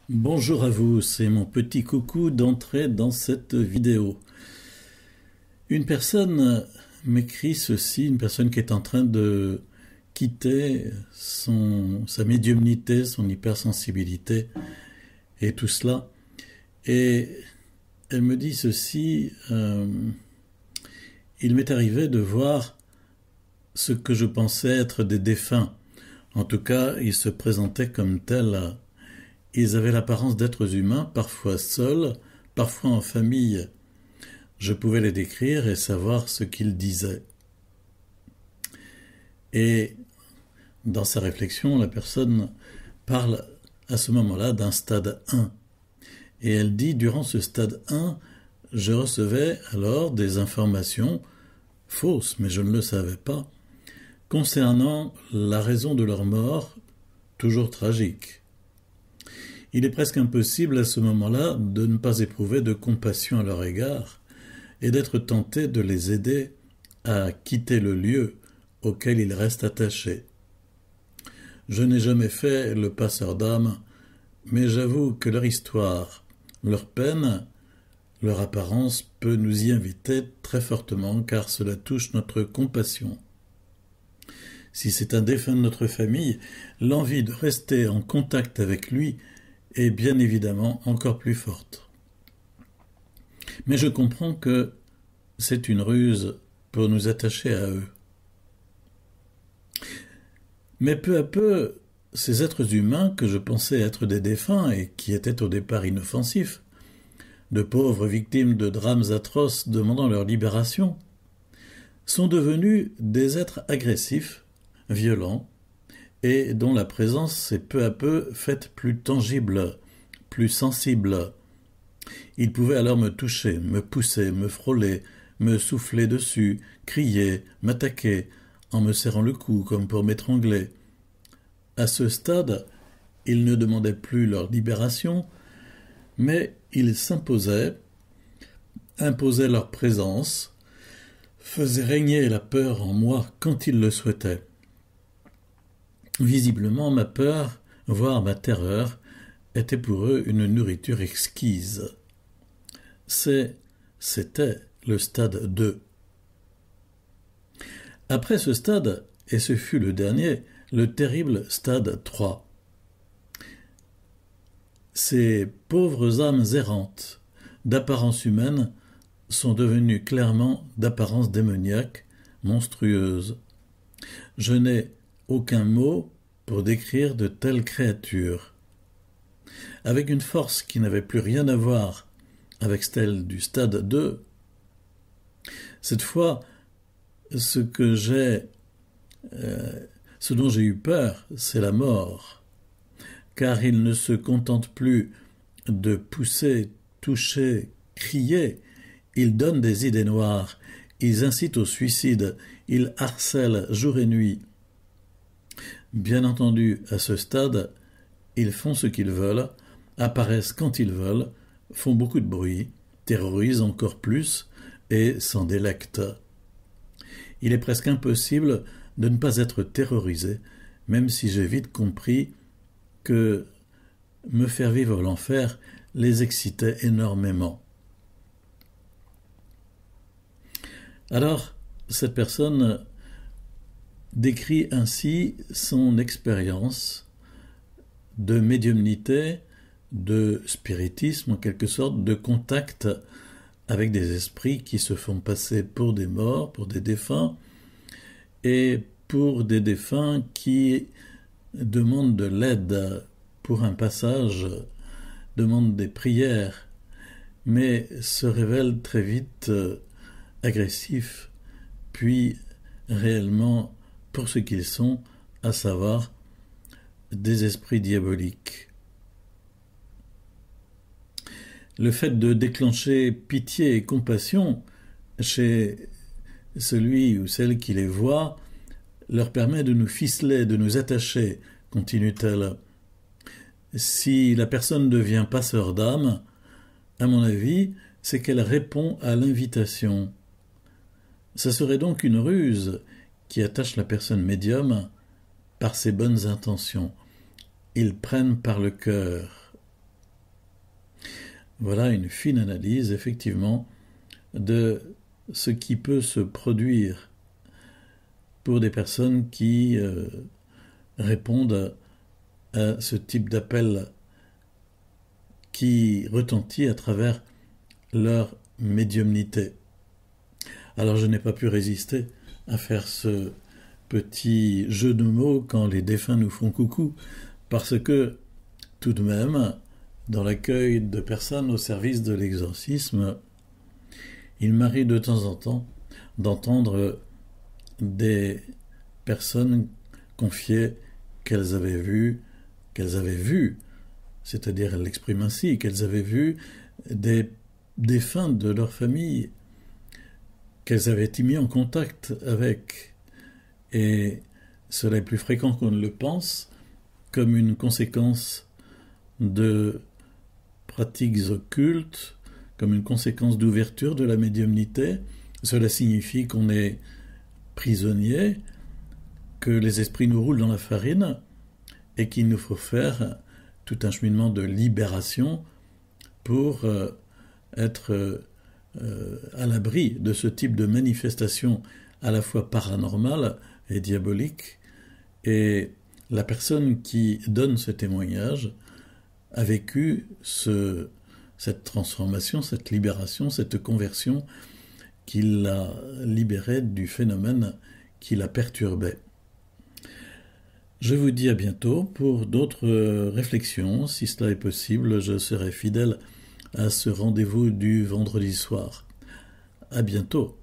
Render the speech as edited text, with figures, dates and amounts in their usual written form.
Bonjour à vous, c'est mon petit coucou d'entrée dans cette vidéo. Une personne m'écrit ceci, une personne qui est en train de quitter sa médiumnité, son hypersensibilité et tout cela. Et elle me dit ceci, il m'est arrivé de voir ce que je pensais être des défunts. En tout cas, ils se présentaient comme tels. Ils avaient l'apparence d'êtres humains, parfois seuls, parfois en famille. Je pouvais les décrire et savoir ce qu'ils disaient. Et dans sa réflexion, la personne parle à ce moment-là d'un stade 1. Et elle dit, durant ce stade 1, je recevais alors des informations fausses, mais je ne le savais pas, concernant la raison de leur mort, toujours tragique. Il est presque impossible à ce moment-là de ne pas éprouver de compassion à leur égard et d'être tenté de les aider à quitter le lieu auquel ils restent attachés. Je n'ai jamais fait le passeur d'âme, mais j'avoue que leur histoire, leur peine, leur apparence peut nous y inviter très fortement car cela touche notre compassion. Si c'est un défunt de notre famille, l'envie de rester en contact avec lui est bien évidemment encore plus forte. Mais je comprends que c'est une ruse pour nous attacher à eux. Mais peu à peu, ces êtres humains que je pensais être des défunts et qui étaient au départ inoffensifs, de pauvres victimes de drames atroces demandant leur libération, sont devenus des êtres agressifs, violents, et dont la présence s'est peu à peu faite plus tangible, plus sensible. Ils pouvaient alors me toucher, me pousser, me frôler, me souffler dessus, crier, m'attaquer, en me serrant le cou comme pour m'étrangler. À ce stade, ils ne demandaient plus leur libération, mais ils s'imposaient, imposaient leur présence, faisaient régner la peur en moi quand ils le souhaitaient. Visiblement, ma peur, voire ma terreur, était pour eux une nourriture exquise. C'était le stade 2. Après ce stade, et ce fut le dernier, le terrible stade 3. Ces pauvres âmes errantes, d'apparence humaine, sont devenues clairement d'apparence démoniaque, monstrueuse. Je n'ai aucun mot pour décrire de telles créatures. Avec une force qui n'avait plus rien à voir avec celle du stade 2, cette fois, ce dont j'ai eu peur, c'est la mort, car ils ne se contentent plus de pousser, toucher, crier, ils donnent des idées noires, ils incitent au suicide, ils harcèlent jour et nuit. Bien entendu, à ce stade, ils font ce qu'ils veulent, apparaissent quand ils veulent, font beaucoup de bruit, terrorisent encore plus et s'en délectent. Il est presque impossible de ne pas être terrorisé, même si j'ai vite compris que me faire vivre l'enfer les excitait énormément. Alors, cette personne décrit ainsi son expérience de médiumnité, de spiritisme en quelque sorte, de contact avec des esprits qui se font passer pour des morts, pour des défunts, et pour des défunts qui demandent de l'aide pour un passage, demandent des prières, mais se révèlent très vite agressifs, puis réellement pour ce qu'ils sont, à savoir des esprits diaboliques. Le fait de déclencher pitié et compassion chez celui ou celle qui les voit leur permet de nous ficeler, de nous attacher, continue-t-elle. Si la personne devient passeur d'âme, à mon avis, c'est qu'elle répond à l'invitation. Ce serait donc une ruse qui attache la personne médium par ses bonnes intentions. Ils prennent par le cœur. Voilà une fine analyse, effectivement, de ce qui peut se produire pour des personnes qui répondent à ce type d'appel qui retentit à travers leur médiumnité. Alors je n'ai pas pu résister à faire ce petit jeu de mots quand les défunts nous font coucou, parce que tout de même, dans l'accueil de personnes au service de l'exorcisme, il m'arrive de temps en temps d'entendre des personnes confier qu'elles avaient vu, c'est-à-dire elles l'expriment ainsi, qu'elles avaient vu des défunts de leur famille, qu'elles avaient été mis en contact avec. Et cela est plus fréquent qu'on ne le pense, comme une conséquence de pratiques occultes, comme une conséquence d'ouverture de la médiumnité. Cela signifie qu'on est prisonnier, que les esprits nous roulent dans la farine et qu'il nous faut faire tout un cheminement de libération pour être à l'abri de ce type de manifestation à la fois paranormale et diabolique. Et la personne qui donne ce témoignage a vécu cette transformation, cette libération, cette conversion qui l'a libérée du phénomène qui la perturbait. Je vous dis à bientôt pour d'autres réflexions. Si cela est possible, je serai fidèle à ce rendez-vous du vendredi soir. À bientôt.